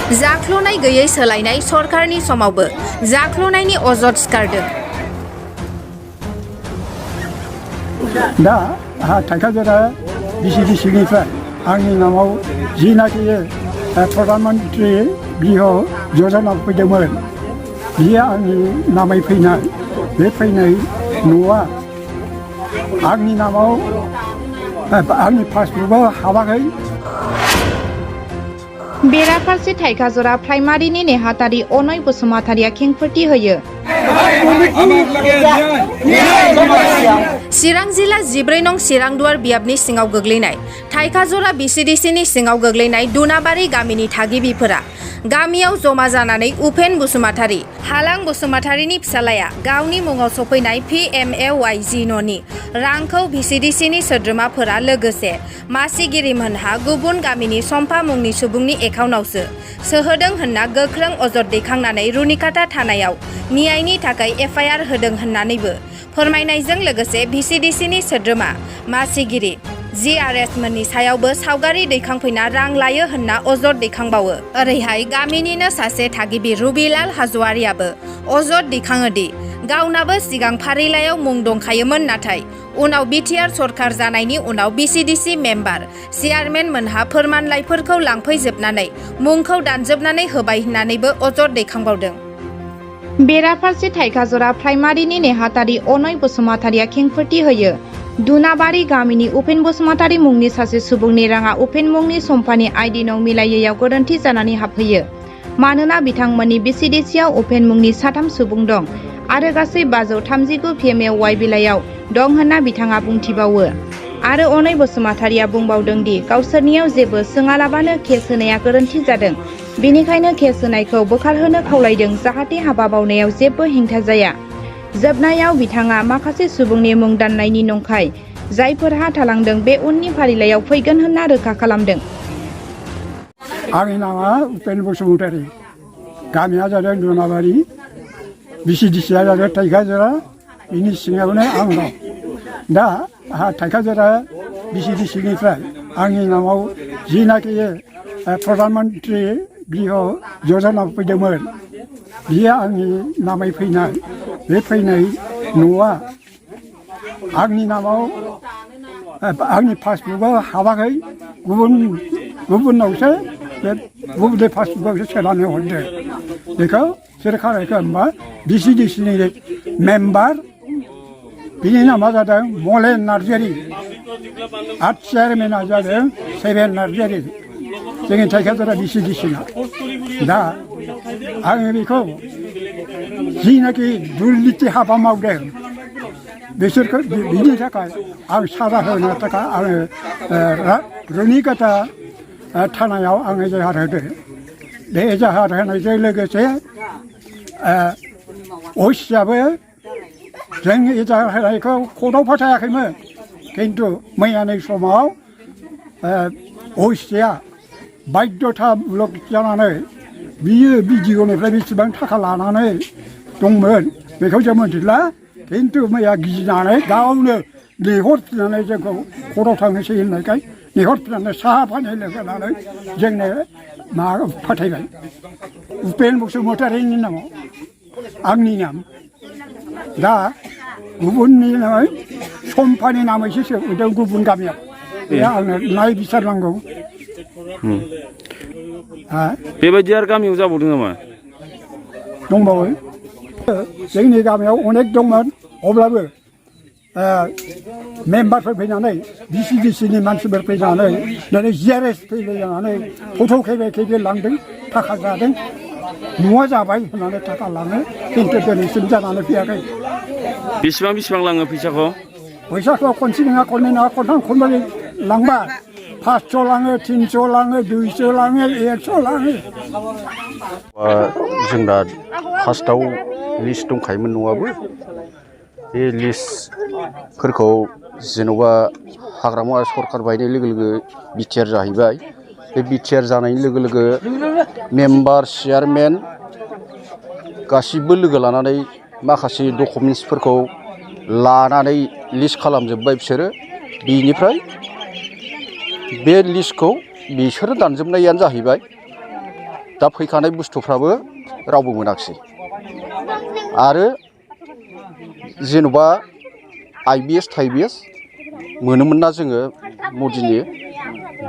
जाख्ल'नाय गैयै सोलायनाय सरकारनि समावबो जाख्ल'नायनि अजद सिखारदों। दा थाइखाजरा भिसिडिसिनिफ्राय आंनि नामाव जिनाखि प्रधानमन्त्रि गृह योजना फैदोंमोन बियो आंनि नामै फैनाय बे फैनाय न'आ आंनि नामाव आंनि पासबुकआव हाबाखै। बेराफारसे थाइखाजरा प्राइमारिनि नेहाथारि अनय बसुमतारिया खेंफोरथि होयो। चिरां जिल्ला 14 नं चिरांदुवार बियाबनि सिङाव गोग्लैनाय थाइखाजरा भिसिडिसिनि सिङाव गोग्लैनाय दुनाबारि गामिनि थागिबिफोरा गामियाव जमा जानानै उपेन बसुमतारी हालां बसुमतारीनि फिसालाया गावनि मुङाव सफैनाय PMAYG न'नि रांखौ भिसिडिसिनि सोद्रोमाफोरा लोगोसे मासिगिरिमोनहा गुबुन गामिनि सम्फा मुंनि सुबुंनि एकाउन्टआवसो सोहोदों होनना गोख्रों अजद दैखांनानै रुनिकाटा थानायाव न्यायनि थाखाय FIR होदों होननानैबो फोरमायनायजों लोगोसे भिसिडिसिनि सोद्रोमा मासिगिरि GRS मोननि सायावबो सावगारि दैखांफैना रां लायो होनना अजद दैखांबावो। ओरैहाय गामिनिनो सासे थागिबि रुबिलाल हाज'वारियाबो अजद दैखाङोदि गावनाबो सिगां फारिलाइयाव मुं दंखायोमोन, नाथाय उनाव BTR सरकार जानायनि उनाव VCDC मेम्बार चेयारमेन मोनहा फोरमानलाइफोरखौ लांफैजोबनानै मुंखौ दानजोबनानै होबाय होननानैबो अजद दैखांबावदों। बेराफारसे थाइखाजरा प्राइमारिनि नेहाथारि अनय बसुमतारिया खेंफोरथि होयो। दुनाबारि गामिनि उपेन बसुमतारी मुंनि सासे सुबुंनि राङा उपेन मुंनि सम्फानि ID नं मिलायैयाव गोरोन्थि जानानै हाबफैयो। मानोना बिथांमोननि VCDCआव उपेन मुंनि 3 सुबुं दं आरो गासै 539 PMAY बिलाइयाव दं होनना बिथाङा बुंथिबावो। आरो अनय बसुमतारिया बुंबावदों दि गावसोरनियाव जेबो सोङालाबानो केस होनाया गोरोन्थि जादों, बेनिखायनो केस होनायखौ बोखारहोनो खावलायदों जाहाथे हाबा बावनायाव जेबो हेंथा जाया। जोबनायाव बिथाङा माखासे सुबुंनि मुं दाननायनि नंखाय जायफोरहा थालांदों बे उननि फारिलाइयाव फैगोन होनना रोखा खालामदों। आंनि नामा उपेन बसुमतारी, गामिया जादों दुनाबारि, VCDCआ जादों थाइखाजरा, बिनि सिङावनो आं दं। दा थाइखाजरा VCDCनिफ्राय आंनि नामाव जिनाखि प्रधानमन्त्रि गृह योजना फैदोंमोन बियो आंनि नामै फैनाय बे फैनाय न'आ आंनि नामाव आंनि पासबुकआव हाबाखै, गुबुनावसो बे गुबुननि पासबुकआवसो सोनानै हरदों। बेखौ सोर खालामखो होनबा VCDCनि मेम्बार, बिनि नामा जादों मलेन नार्जारि आरो चेयारमेना जादों सेभेन नार्जारि, जोंनि थाइखाजरा VCDCना। दा आङो बेखौ जिनाखि दुर्निति हाबा मावदों बिसोरखौ बिनि थाखाय आं साजा होनो थाखाय आङो रुनिकाटा थानायाव आङो एजाहार होदों। बे एजाहार होनायजों लोगोसे असियाबो जों एजाहार होनायखौ कर्टआव फाथायाखैमोन, खिन्थु मैयानि समाव असिया बाध्यतामूलक जानानै बियो BDOनिफ्राय बेसेबां थाखा लानानै दंमोन बेखौ जों मिथिला, खिन्थु मैया गिनानै गावनो लिंहरफिननानै जोंखौ कर्टआव थांनोसै होननायखाय लिंहरफिननानै साहा पानि लोंहोनानै जोंनो माबा फाथायबाय। उपेन बसुमतारीनि नामाव आंनि नाम, दा गुबुननि नामै सम्फानि नामैसो सोदों गुबुन गामियाव। बे आंनो नायबिसारनांगौ। बेबायदि आरो गामियाव जाबावदों नामा? दंबावो, जोंनि गामियाव अनेक दंमोन, अब्लाबो मेम्बारफोर फैनानै VCDCनि मानसिफोर फैनानै दिनै GRS फैलायनानै फट' खेबे लांदों, थाखा जादों, न'आ जाबाय होननानै थाखा लाङो, खिन्थु दिनैसिम जानानै फैयाखै। बेसेबां लाङो फैसाखौ? फैसाखौ खनसे नङा, खननै नङा, खनथाम खनब्रै लांबाय। 500 लाङो, 300 लाङो, 200 लाङो, 100 लाङो। जोंना फार्स्टआव लिस्ट दंखायोमोन न'आबो, बे लिस्टफोरखौ जेन'बा हाग्रामा सरकार बायनाय लोगो लोगो BTR जाहैबाय। बे BTR जानायनि लोगो लोगो मेम्बार, चेयारमेन गासिबो लोगो लानानै माखासे डकुमेन्टसफोरखौ लानानै लिस्ट खालामजोब्बाय बिसोरो। बेनिफ्राय बे लिस्टखौ बिसोरो दानजोबनायानो जाहैबाय। दा फैखानाय बुस्थुफ्राबो रावबो मोनाखिसै आरो जेन'बा IBS थाइबिएस मोनोमोन ना जोङो मदिनि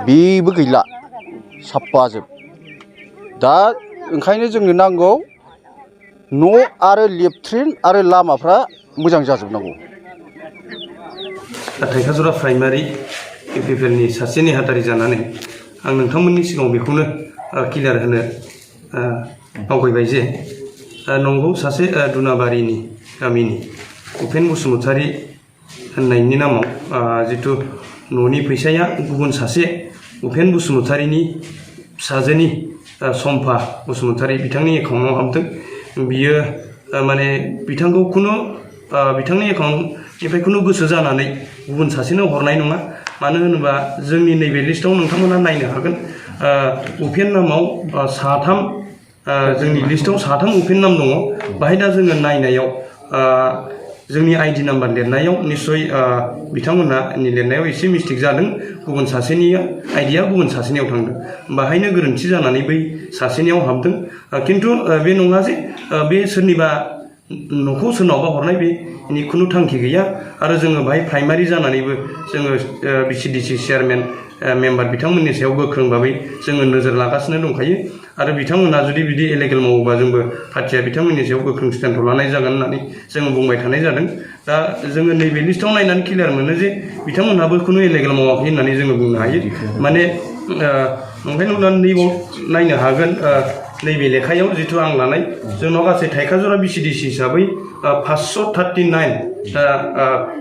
बेबो गैला साफा जोब दा ओंखायनो जोंनो नांगौ न' आरो लेट्रिन आरो लामाफ्रा मोजां जाजोबनांगौ। थाइखाजरा प्राइमारि इउपिपिएलनि सासे नेहाथारि जानानै आं नोंथांमोननि सिगाङाव बेखौनो क्लियार होनो आवगायबाय जे नंगौ सासे दुनाबारिनि गामिनि उपेन बसुमतारी होननायनि नामाव जिथु न'नि फैसाया गुबुन सासे उपेन बसुमतारीनि फिसाजोनि सम्फा बसुमतारी बिथांनि एकाउन्टआव हाबदों। बियो माने बिथांखौ बिथांनि एकाउन्टनिफ्राय खुनु गोसो जानानै गुबुन सासेनो हरनाय नङा। मानो होनोबा जोंनि नैबे लिस्टआव नोंथांमोना नायनो हागोन उपेन नामाव साथाम जोंनि लिस्टआव साथाम उपेन नाम दङ। बाहाय दा जोङो नायनायाव जोंनि आइडि नाम्बार लिरनायाव निस्सय बिथांमोननि लिरनायाव एसे मिस्टेक जादों। गुबुन सासेनि आइडिया गुबुन सासेनियाव थांदों बाहायनो गोरोन्थि जानानै बै सासेनियाव हाबदों। खिन्थु बे नङा जे बे सोरनिबा न'खौ सोरनावबा हरनाय बेनि खुनु थांखि गैया। आरो जोङो बाहाय प्राइमारि जानानैबो जोङो VCDC चेयारमेन मेम्बार बिथांमोननि सायाव गोख्रों भाबै जोङो नोजोर लागासिनो दंखायो। आरो बिथांमोना जुदि बिदि इलेगेल मावोबा जोंबो पार्टिया बिथांमोननि सायाव गोख्रों स्टेन्डखौ लानाय जागोन होननानै जोङो बुंबाय थानाय जादों। दा जोङो नैबे लिस्टआव नायनानै क्लियार मोनो जे बिथांमोनहाबो खुनु इलेगेल मावाखै होननानै जोङो बुंनो हायो। माने ओंखायनो नैबाव नायनो हागोन नैबे लेखायाव जिथु आं लानाय जोंनाव गासै थाइखाजरा VCDC हिसाबै 539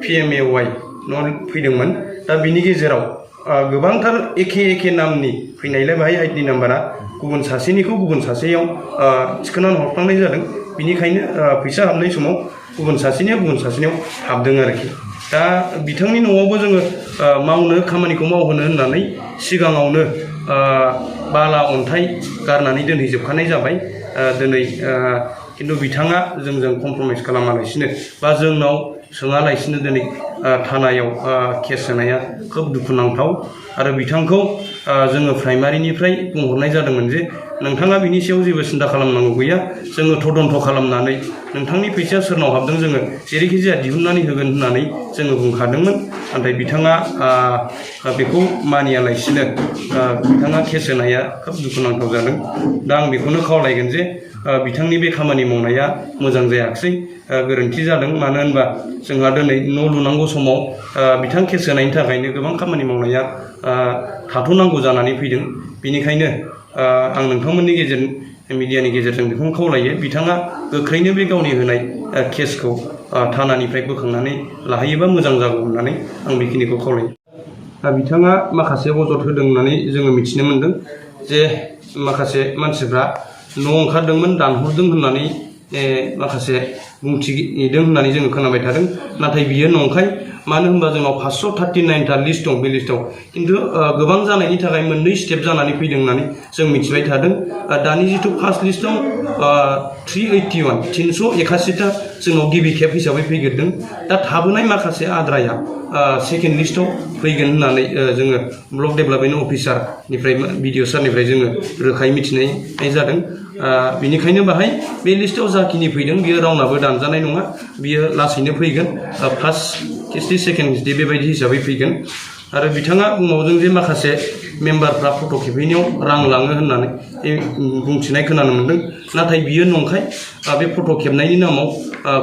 PMAY फैदोंमोन। दा बिनि गेजेराव गोबांथार एखे नामनि फैनायलाय बाहाय आइडि नाम्बारा गुबुन सासेनिखौ गुबुन सासेयाव थिखोनानै हरफ्लांनाय जादों। बिनिखायनो फैसा हाबनाय समाव गुबुन सासेनियाव हाबदों आरोखि। दा बिथांनि न'आवबो जोङो खामानिखौ मावहोनो होननानै सिगाङावनो बाला अन्थाइ गारनानै दोनहैजोबखानाय जाबाय। दिनै खिन्थु बिथाङा जोंजों कमप्रमाइस खालामालासिनो बा जोंनाव सोङालासिनो दिनै थानायाव केस होनाया खोब दुखुनांथाव। आरो बिथांखौ जोङो प्राइमारिनिफ्राय बुंहरनाय जादोंमोन जे नोंथाङा बिनि सायाव जेबो सिन्था खालामनांगौ गैया। जोङो तदन्त खालामनानै नोंथांनि फैसाया सोरनाव हाबदों जोङो जेरैखि जाया दिहुननानै होगोन होननानै जोङो बुंखादोंमोन। नाथाय बिथाङा बेखौ मानियालासिनो बिथाङा केस होनाया खोब दुखुनांथाव जादों। दा आं बेखौनो खावलायगोन जे बिथांनि बे खामानि मावनाया मोजां जायाखिसै, गोरोन्थि जादों। मानो होनबा जोंहा दिनै न' लुनांगौ समाव बिथां केस होनायनि थाखायनो गोबां खामानि मावनाया थाथ'नांगौ जानानै फैदों। बेनिखायनो आं नोंथांमोननि मिडियानि गेजेरजों बेखौनो खावलायो बिथाङा गोख्रैनो बे गावनि होनाय केसखौ थानानिफ्राय बोखांनानै लाहैयोबा मोजां जागौ होननानै आं बेखिनिखौ खावलायो। बिथाङा माखासे अजद होदों होननानै जोङो मिथिनो मोन्दों जे माखासे मानसिफ्रा न' ओंखारदोंमोन दानहरदों होननानै माखासे बुंथिदों होननानै जोङो खोनाबाय थादों। नाथाय बियो नंखाय। मानो होनबा जोंनाव 539टा लिस्ट दं। बे लिस्टआव खिन्थु गोबां जानायनि थाखाय मोननै स्टेप जानानै फैदों होननानै जों मिथिबाय थादों। दानि जिथु फार्स्ट लिस्टआव 381टा जोंनाव गिबि खेब हिसाबै फैग्रोदों। दा थाबोनाय माखासे आद्राया सेकेन्ड लिस्टआव फैगोन होननानै जोङो ब्लक डेभेलपमेन्ट अफिसारनिफ्राय BDO सारनिफ्राय जोङो रोखायै मिथिनाय जादों। बेनिखायनो बाहाय बे लिस्टआव जाखिनि फैदों बियो रावनाबो दानजानाय नङा। बियो लासैनो फैगोन। फार्स्ट किस्ति सेकेन्ड किस्ति बेबायदि हिसाबै फैगोन। आरो बिथाङा बुंबावदों जे माखासे मेम्बारफ्रा फट' खेबहैनायाव रां लाङो होननानै बुंथिनाय खोनानो मोन्दों। नाथाय बियो नंखाय। बे फट' खेबनायनि नामाव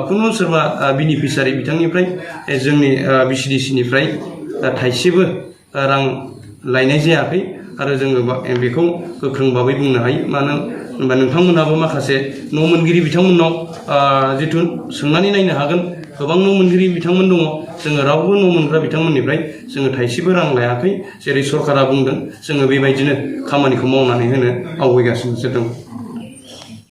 खुनु सोरबा बेनिफिसियारि बिथांनिफ्राय जोंनि VCDCनिफ्राय थाइसेबो रां लायनाय जायाखै। आरो जोङो बेखौ गोख्रों भाबै बुंनो हायो। मानो होनबा नोंथांमोनहाबो माखासे न' मोनगिरि बिथांमोननाव जिथु सोंनानै नायनो हागोन। गोबां न' मोनगिरि बिथांमोन दङ। जोङो रावबो न' मोनग्रा बिथांमोननिफ्राय जोङो थाइसेबो रां लायाखै। जेरै सरकारा बुंदों जोङो बेबायदिनो खामानिखौ मावनानै होनो आवगायगासिनोसो दं।